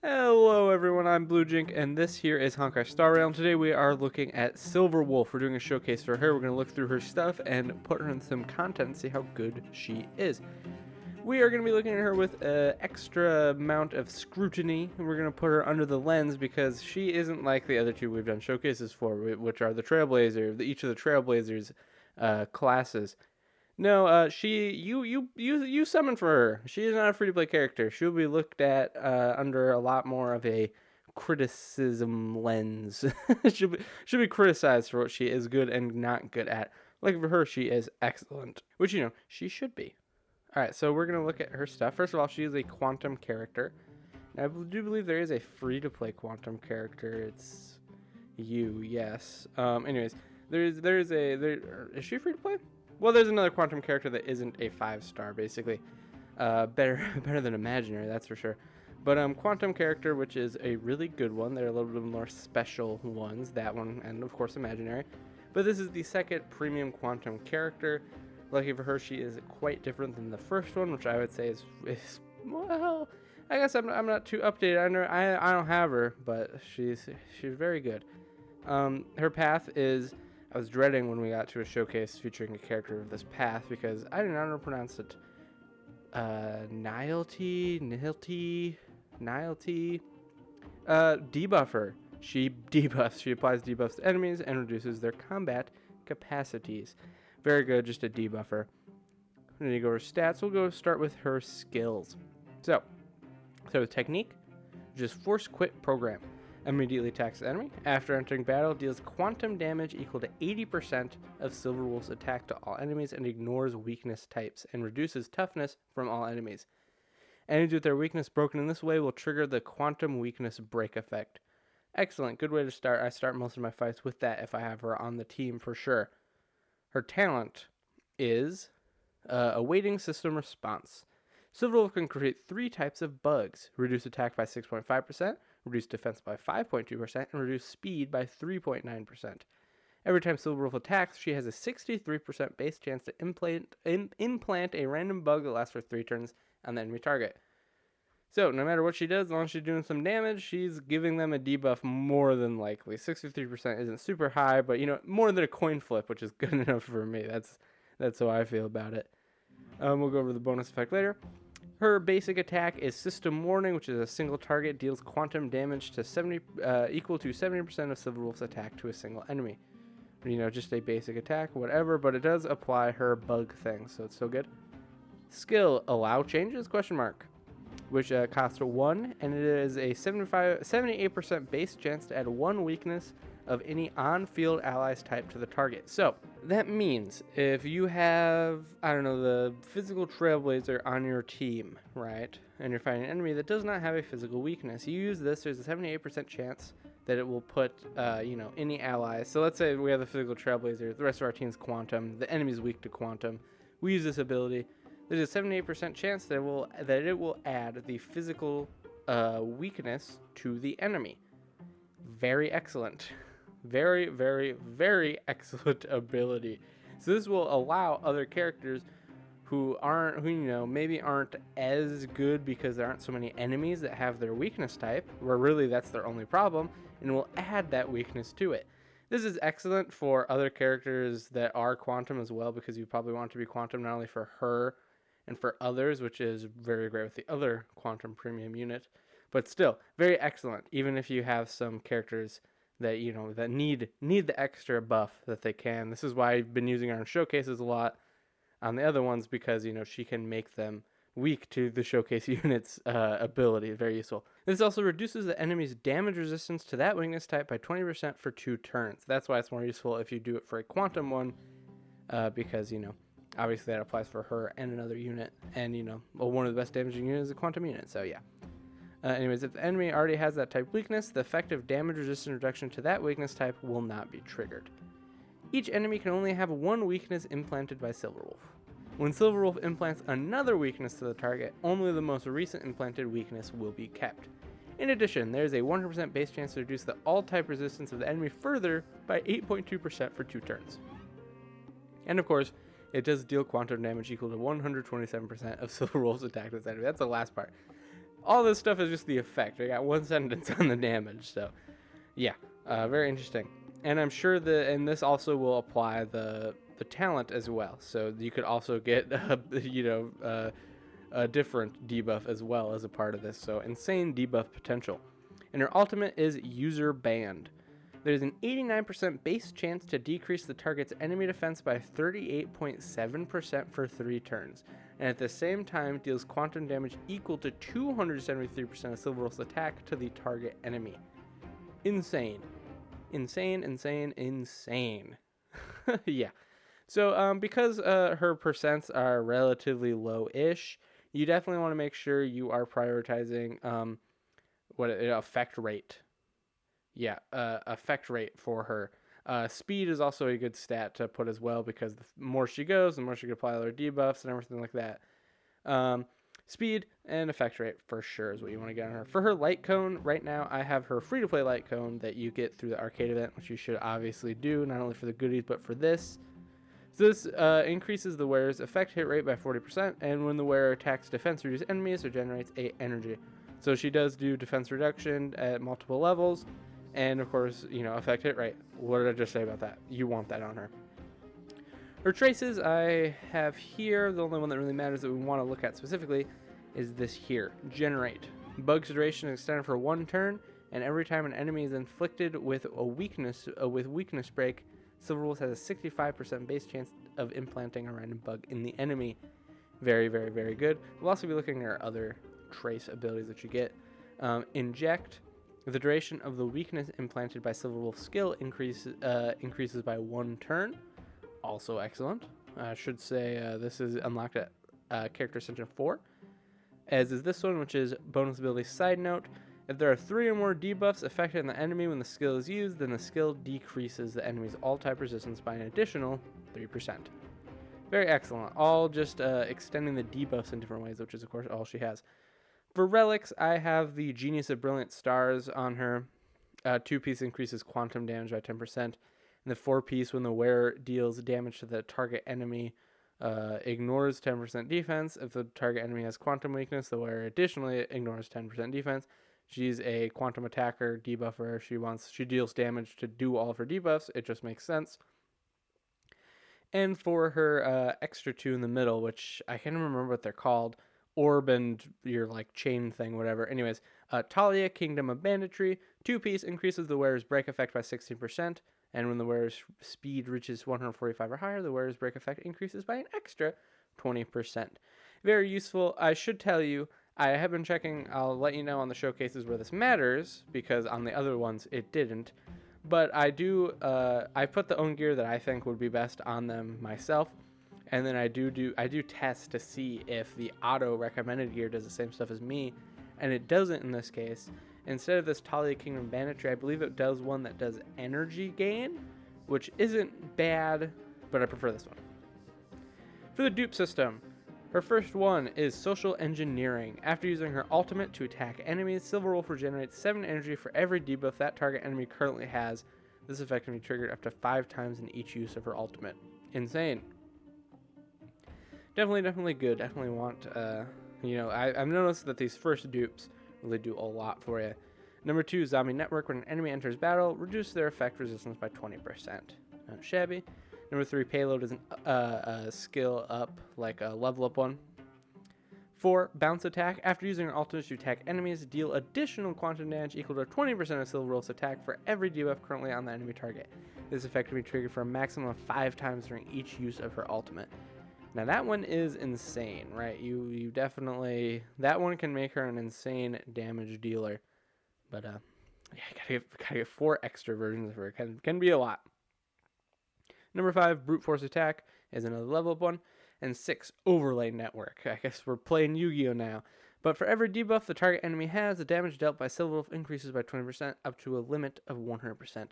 Hello everyone, I'm Blue Jink, and this here is Honkai Star Realm. Today we are looking at Silver Wolf. We're doing a showcase for her. We're going to look through her stuff and put her in some content and see how good she is. We are going to be looking at her with an extra amount of scrutiny, and we're going to put her under the lens because she isn't like the other two we've done showcases for, which are the Trailblazer, each of the Trailblazers classes. No, you summon for her. She is not a free to play character. She'll be looked at under a lot more of a criticism lens. she'll be criticized for what she is good and not good at. Like for her, she is excellent, which she should be. All right, so we're gonna look at her stuff. First of all, she is a quantum character. Now, I do believe there is a free to play quantum character. It's you, yes. Anyways, is she free to play? Well, there's another quantum character that isn't a 5-star, basically. Better than imaginary, that's for sure. But quantum character, which is a really good one. There are a little bit more special ones, that one, and of course imaginary. But this is the second premium quantum character. Lucky for her, she is quite different than the first one, which I would say is well, I guess I'm not too updated. I don't have her, but she's very good. Her path is, I was dreading when we got to a showcase featuring a character of this path because I do not know how to pronounce it. Nihilty. Debuffer. She debuffs. She applies debuffs to enemies and reduces their combat capacities. Very good, just a debuffer. Then you go over stats. We'll start with her skills. So technique, just force quit program. Immediately attacks the enemy. After entering battle, deals quantum damage equal to 80% of Silverwolf's attack to all enemies and ignores weakness types and reduces toughness from all enemies. Enemies with their weakness broken in this way will trigger the quantum weakness break effect. Excellent, good way to start. I start most of my fights with that if I have her on the team for sure. Her talent is awaiting system response. Silverwolf can create 3 types of bugs: reduce attack by 6.5%, reduce defense by 5.2%, and reduce speed by 3.9%. Every time Silverwolf attacks, she has a 63% base chance to implant a random bug that lasts for 3 turns on the enemy target. So, no matter what she does, as long as she's doing some damage, she's giving them a debuff more than likely. 63% isn't super high, but more than a coin flip, which is good enough for me. That's how I feel about it. We'll go over the bonus effect later. Her basic attack is System Warning, which is a single target, deals quantum damage to equal to 70% of Silverwolf's attack to a single enemy. Just a basic attack, whatever, but it does apply her bug thing, so it's still good. Skill, Allow Changes, ? Which costs 1, and it is a 78% base chance to add 1 weakness of any on-field allies type to the target. So that means if you have, the physical Trailblazer on your team, right, and you're fighting an enemy that does not have a physical weakness, you use this, there's a 78% chance that it will put, any allies. So let's say we have the physical Trailblazer, the rest of our team's quantum, the enemy's weak to quantum. We use this ability. There's a 78% chance that it will add the physical weakness to the enemy. Very excellent. Very, very, very excellent ability. So this will allow other characters who maybe aren't as good because there aren't so many enemies that have their weakness type, where really that's their only problem, and will add that weakness to it. This is excellent for other characters that are quantum as well, because you probably want it to be quantum not only for her and for others, which is very great with the other quantum premium unit, but still very excellent, even if you have some characters that that need the extra buff that they can. This is why I've been using her in showcases a lot on the other ones, because she can make them weak to the showcase unit's ability. Very useful. This also reduces the enemy's damage resistance to that weakness type by 20% for 2 turns. That's why it's more useful if you do it for a quantum one, because obviously that applies for her and another unit, and one of the best damaging units is a quantum unit, so yeah. Anyways, if the enemy already has that type weakness, the effective damage resistance reduction to that weakness type will not be triggered. Each enemy can only have 1 weakness implanted by Silverwolf. When Silverwolf implants another weakness to the target, only the most recent implanted weakness will be kept. In addition, there is a 100% base chance to reduce the all-type resistance of the enemy further by 8.2% for 2 turns. And of course, it does deal quantum damage equal to 127% of Silverwolf's attack to this enemy. That's the last part. all this stuff is just the effect. I got one sentence on the damage, so yeah, very interesting. And I'm sure and this also will apply the talent as well. So you could also get a different debuff as well as a part of this. So insane debuff potential. And her ultimate is user banned. There's an 89% base chance to decrease the target's enemy defense by 38.7% for 3 turns, and at the same time deals quantum damage equal to 273% of Silver Wolf's attack to the target enemy. Insane. Insane, insane, insane. Yeah. So because her percents are relatively low-ish, you definitely want to make sure you are prioritizing effect rate. Yeah, effect rate for her. Speed is also a good stat to put as well, because the more she goes, the more she can apply other debuffs and everything like that. Speed and effect rate for sure is what you want to get on her. For her light cone, right now I have her free-to-play light cone that you get through the arcade event, which you should obviously do, not only for the goodies but for this. So this increases the wearer's effect hit rate by 40%, and when the wearer attacks defense reduced enemies, or generates 8 energy. So she does do defense reduction at multiple levels. And of course, effect hit rate. What did I just say about that? You want that on her. Her traces I have here. The only one that really matters that we want to look at specifically is this here. Generate. Bug's duration is extended for 1 turn, and every time an enemy is inflicted with a weakness break, Silver Wolf has a 65% base chance of implanting a random bug in the enemy. Very, very, very good. We'll also be looking at our other trace abilities that you get. Inject. The duration of the weakness implanted by Silver Wolf's skill increases by 1 turn. Also excellent. I should say this is unlocked at Character Ascension 4. As is this one, which is bonus ability side note. If there are 3 or more debuffs affecting the enemy when the skill is used, then the skill decreases the enemy's all-type resistance by an additional 3%. Very excellent. All just extending the debuffs in different ways, which is, of course, all she has. For relics, I have the Genius of Brilliant Stars on her. 2-piece increases quantum damage by 10%. And the 4-piece, when the wearer deals damage to the target enemy, ignores 10% defense. If the target enemy has quantum weakness, the wearer additionally ignores 10% defense. She's a quantum attacker, debuffer. She deals damage to do all of her debuffs. It just makes sense. And for her extra 2 in the middle, which I can't remember what they're called, orb and your chain thing, whatever. Anyways, Talia, Kingdom of Banditry. 2-piece increases the wearer's break effect by 16%, and when the wearer's speed reaches 145 or higher, the wearer's break effect increases by an extra 20%. Very useful. I should tell you, I have been checking. I'll let you know on the showcases where this matters, because on the other ones it didn't. But I put the own gear that I think would be best on them myself. And then I do test to see if the auto recommended gear does the same stuff as me, and it doesn't in this case. Instead of this Talia Kingdom Banditry, I believe it does one that does energy gain, which isn't bad, but I prefer this one. For the dupe system, her first one is Social Engineering. After using her ultimate to attack enemies, Silver Wolf regenerates 7 energy for every debuff that target enemy currently has. This effect can be triggered up to 5 times in each use of her ultimate. Insane. Definitely good. Definitely want, I've noticed that these first dupes really do a lot for you. Number 2, Zombie Network. When an enemy enters battle, reduce their effect resistance by 20%. Not shabby. Number 3, Payload is a skill up, like a level up one. 4, Bounce Attack. After using her ultimate to attack enemies, deal additional quantum damage equal to 20% of Silver Wolf's attack for every debuff currently on the enemy target. This effect can be triggered for a maximum of 5 times during each use of her ultimate. Now that one is insane, right? You definitely, that one can make her an insane damage dealer. But gotta get 4 extra versions of her. Can be a lot. Number 5, Brute Force Attack is another level up one. And 6, Overlay Network. I guess we're playing Yu-Gi-Oh now. But for every debuff the target enemy has, the damage dealt by Silver Wolf increases by 20% up to a limit of 100%.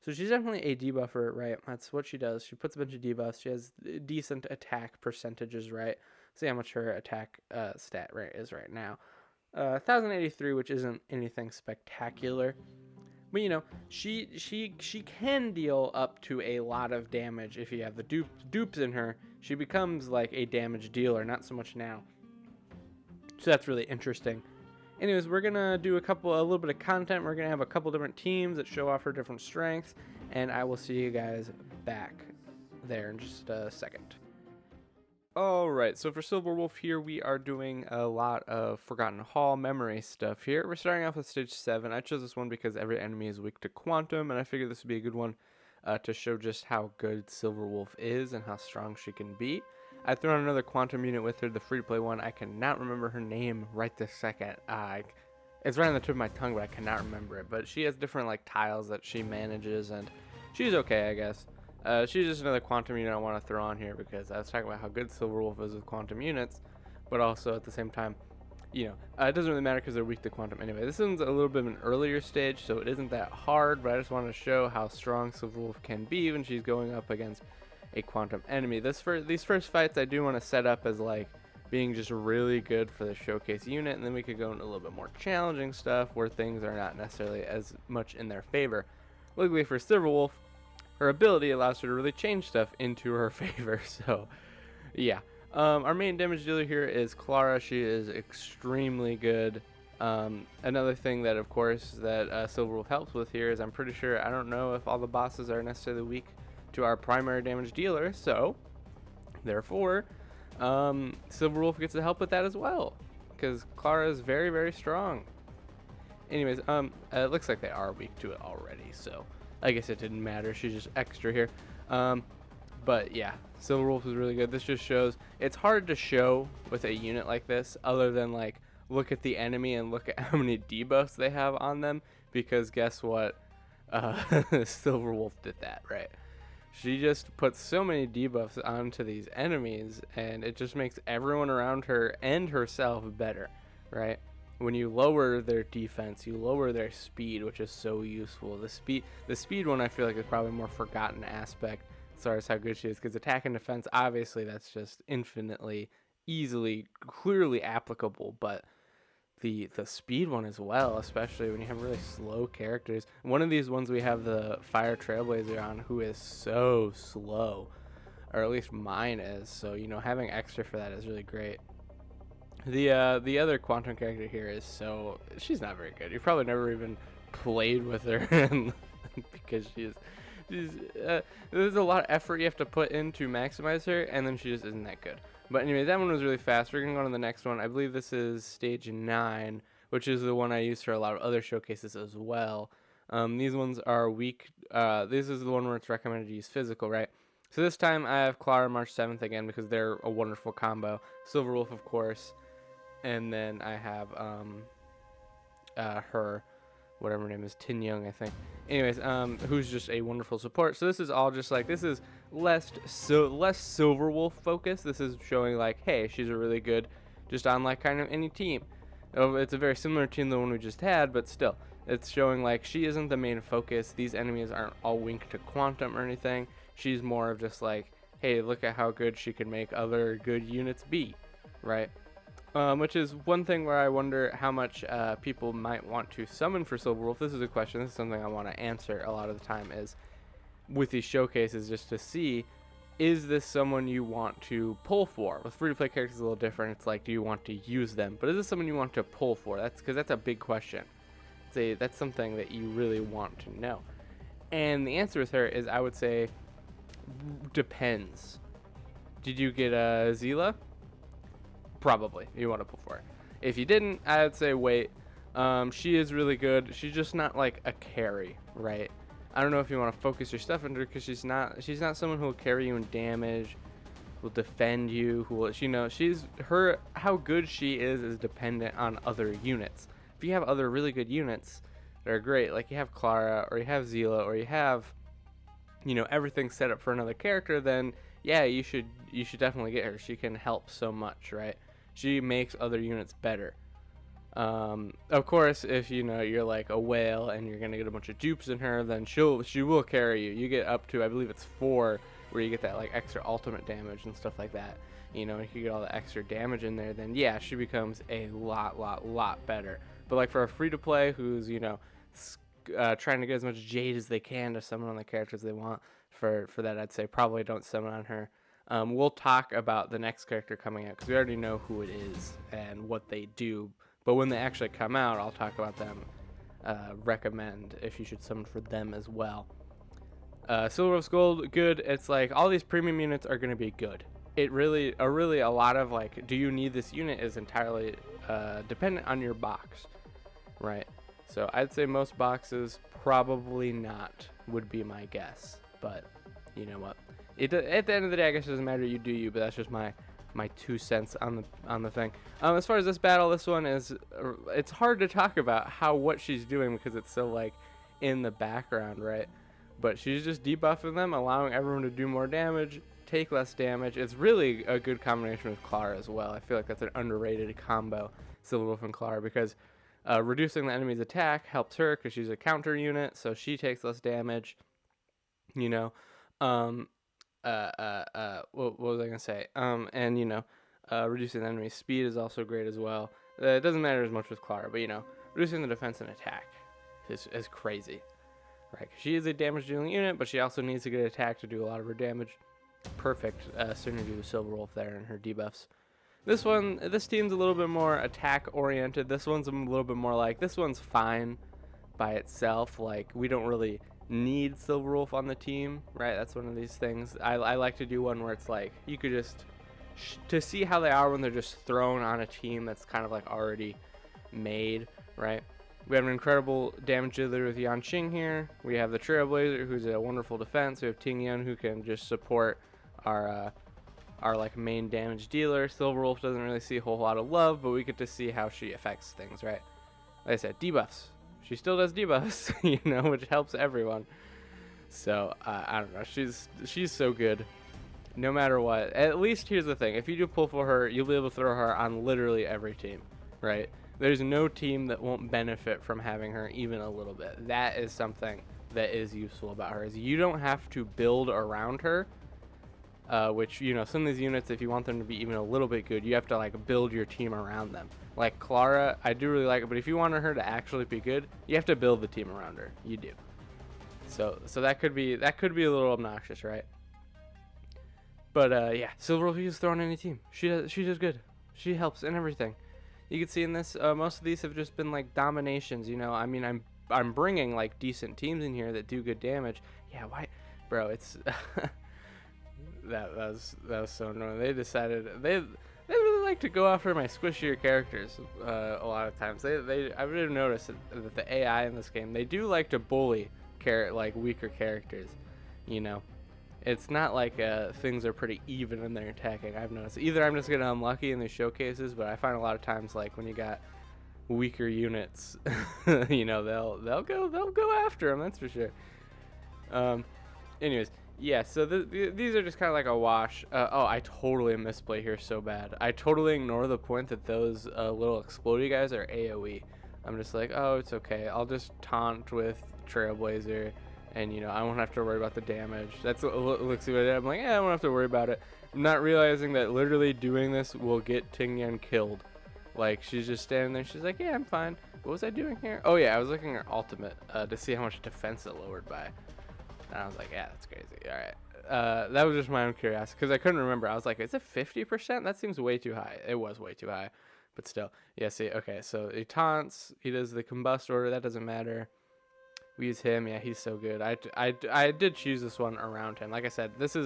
So she's definitely a debuffer, right? That's what she does. She puts a bunch of debuffs. She has decent attack percentages, right? See how much her attack stat rate is right now. 1083, which isn't anything spectacular. But she can deal up to a lot of damage if you have the dupes in her. She becomes like a damage dealer, not so much now. So that's really interesting. Anyways, we're gonna do a little bit of content. We're gonna have a couple different teams that show off her different strengths, and I will see you guys back there in just a second. Alright, so for Silver Wolf here, we are doing a lot of Forgotten Hall memory stuff here. We're starting off with stage 7. I chose this one because every enemy is weak to Quantum, and I figured this would be a good one to show just how good Silver Wolf is and how strong she can be. I threw on another Quantum unit with her, the free-to-play one. I cannot remember her name right this second. It's right on the tip of my tongue, but I cannot remember it. But she has different like tiles that she manages, and she's okay, I guess. She's just another Quantum unit I want to throw on here because I was talking about how good Silver Wolf is with Quantum units, but also at the same time, you know, it doesn't really matter because they're weak to Quantum anyway. This one's a little bit of an earlier stage, so it isn't that hard, but I just wanted to show how strong Silver Wolf can be when she's going up against a Quantum enemy. These first fights I do want to set up as like being just really good for the showcase unit, and then we could go into a little bit more challenging stuff where things are not necessarily as much in their favor. Luckily for Silver Wolf, her ability allows her to really change stuff into her favor, so yeah. Our main damage dealer here is Clara. She is extremely good. Another thing that, of course, that Silver Wolf helps with here is I'm pretty sure, I don't know if all the bosses are necessarily weak to our primary damage dealer, so therefore, Silver Wolf gets to help with that as well, because Clara is very, very strong. Anyways, it looks like they are weak to it already, so I guess it didn't matter. She's just extra here. But yeah, Silver Wolf is really good. This just shows it's hard to show with a unit like this other than like look at the enemy and look at how many debuffs they have on them, because guess what? Silver Wolf did that, right? She just puts so many debuffs onto these enemies, and it just makes everyone around her and herself better, right? When you lower their defense, you lower their speed, which is so useful. The speed one I feel like is probably a more forgotten aspect as far as how good she is, because attack and defense, obviously that's just infinitely, easily, clearly applicable, but the speed one as well, especially when you have really slow characters. One of these ones we have the Fire Trailblazer on, who is so slow, or at least mine is, so you know, having extra for that is really great. The other Quantum character here is she's not very good. You've probably never even played with her because there's a lot of effort you have to put in to maximize her, and then she just isn't that good. But anyway, that one was really fast. We're gonna go on to the next one. I believe this is stage 9, which is the one I use for a lot of other showcases as well. These ones are weak. This is the one where it's recommended to use physical, right? So this time I have Clara March 7th again because they're a wonderful combo. Silver Wolf, of course. And then I have her, whatever her name is, Tin Young, I think. Anyways, who's just a wonderful support. So this is all just like, this is less Silver Wolf focus. This is showing like, hey, she's a really good, just on like kind of any team. It's a very similar team to the one we just had, but still, it's showing like she isn't the main focus. These enemies aren't all weak to Quantum or anything. She's more of just like, hey, look at how good she can make other good units be, right? Which is one thing where I wonder how much people might want to summon for Silver Wolf. This is a question. This is something I want to answer a lot of the time, is with these showcases, just to see, is this someone you want to pull for? With free-to-play characters, it's a little different. It's like, do you want to use them? But is this someone you want to pull for? Because that's a big question. That's something that you really want to know. And the answer with her is, I would say, depends. Did you get a Zila? Probably you want to pull for it. If you didn't, I would say wait. She is really good. She's just not like a carry, right? I don't know if you want to focus your stuff into her, because she's not someone who will carry you in damage, will defend you, who will, you know, how good she is dependent on other units. If you have other really good units that are great, like you have Clara or you have Zila or you have, you know, everything set up for another character, then yeah, you should definitely get her. She can help so much, right? She makes other units better. Of course, if you know you're like a whale and you're gonna get a bunch of dupes in her, then she will carry you. You get up to, I believe it's 4, where you get that like extra ultimate damage and stuff like that. You know, if you get all the extra damage in there, then yeah, she becomes a lot better. But like for a free to play who's, you know, trying to get as much jade as they can to summon on the characters they want, for that I'd say probably don't summon on her. We'll talk about the next character coming out because we already know who it is and what they do But when they actually come out, I'll talk about them, recommend if you should summon for them as well. Silver Wolf's Gold, good. It's like all these premium units are going to be good. It really a lot of like, do you need this unit is entirely dependent on your box, right? So I'd say most boxes probably not would be my guess, but you know what? At the end of the day, I guess it doesn't matter. You do you, but that's just my 2 cents on the thing. As far as this battle, this one is it's hard to talk about what she's doing because it's so like in the background, right? But she's just debuffing them, allowing everyone to do more damage, take less damage. It's really a good combination with Clara as well. I feel like that's an underrated combo, Silver Wolf and Clara, because reducing the enemy's attack helps her because she's a counter unit, so she takes less damage. You know, what was I gonna say? And you know, reducing the enemy's speed is also great as well. It doesn't matter as much with Clara, but you know, reducing the defense and attack is crazy, right? She is a damage dealing unit, but she also needs to get attack to do a lot of her damage. Perfect synergy with Silver Wolf there and her debuffs. This team's a little bit more attack oriented. This one's a little bit more like, this one's fine by itself. Like, we don't really need Silver Wolf on the team, right? That's one of these things. I like to do one where it's like, you could just, to see how they are when they're just thrown on a team that's kind of like already made, right? We have an incredible damage dealer with Yanqing here. We have the Trailblazer, who's a wonderful defense. We have Tingyun, who can just support our like main damage dealer. Silver Wolf doesn't really see a whole lot of love, but we get to see how she affects things, right? Like I said, debuffs. She still does debuffs, you know, which helps everyone. So I don't know. She's so good, no matter what. At least here's the thing: if you do pull for her, you'll be able to throw her on literally every team, right? There's no team that won't benefit from having her even a little bit. That is something that is useful about her. Is you don't have to build around her. Which, you know, some of these units, if you want them to be even a little bit good, you have to like build your team around them. Like Clara, I do really like it, but if you want her to actually be good, you have to build the team around her. You do. So that could be a little obnoxious, right? But yeah, Silver Wolf, you just throw on any team. She does good. She helps in everything. You can see in this, most of these have just been like dominations. You know, I mean, I'm bringing like decent teams in here that do good damage. Yeah, why, bro? It's that was so annoying. They decided they really like to go after my squishier characters a lot of times. I've really noticed that the AI in this game, they do like to bully like weaker characters. You know, it's not like things are pretty even in their attacking. I've noticed either I'm just getting unlucky in these showcases, but I find a lot of times like when you got weaker units, you know, they'll go after them. That's for sure. Anyways. Yeah, so these are just kind of like a wash. Oh, I totally misplay here so bad. I totally ignore the point that those little explodey guys are AoE. I'm just like, oh, it's okay. I'll just taunt with Trailblazer, and, you know, I won't have to worry about the damage. That's what looks what I did. I'm like, yeah, I won't have to worry about it. I'm not realizing that literally doing this will get Tingyun killed. Like, she's just standing there. She's like, yeah, I'm fine. What was I doing here? Oh, yeah, I was looking at her ultimate to see how much defense it lowered by. And I was like, yeah, that's crazy. All right. That was just my own curiosity because I couldn't remember. I was like, is it 50%? That seems way too high. It was way too high. But still. Yeah, see, okay. So he taunts. He does the combust order. That doesn't matter. We use him. Yeah, he's so good. I did choose this one around him. Like I said, this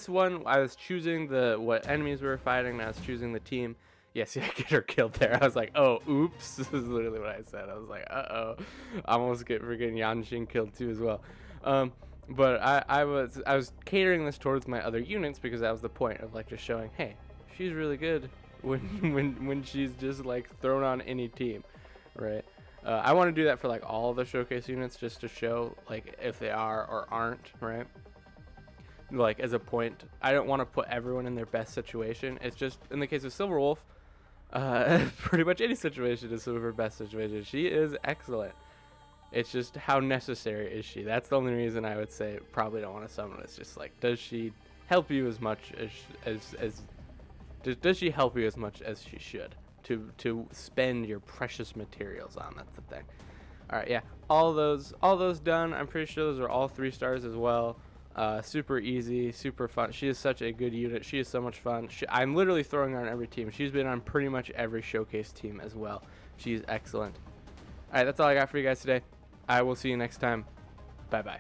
one, I was choosing what enemies we were fighting, and I was choosing the team. Yes, yeah, I get her killed there. I was like, oh, oops. This is literally what I said. I was like, uh-oh. I almost get freaking Yanqing killed too as well. But I was catering this towards my other units because that was the point of like just showing, hey, she's really good when she's just like thrown on any team, right? I want to do that for like all the showcase units just to show like if they are or aren't, right? Like as a point, I don't want to put everyone in their best situation. It's just in the case of Silver Wolf, pretty much any situation is her best situation. She is excellent. It's just how necessary is she? That's the only reason I would say probably don't want to summon. It's just like, does she help you as much does she help you as much as she should to spend your precious materials on? That's the thing. All right, yeah, all those done. I'm pretty sure those are all 3 stars as well. Super easy, super fun. She is such a good unit. She is so much fun. I'm literally throwing her on every team. She's been on pretty much every showcase team as well. She's excellent. All right, that's all I got for you guys today. I will see you next time. Bye-bye.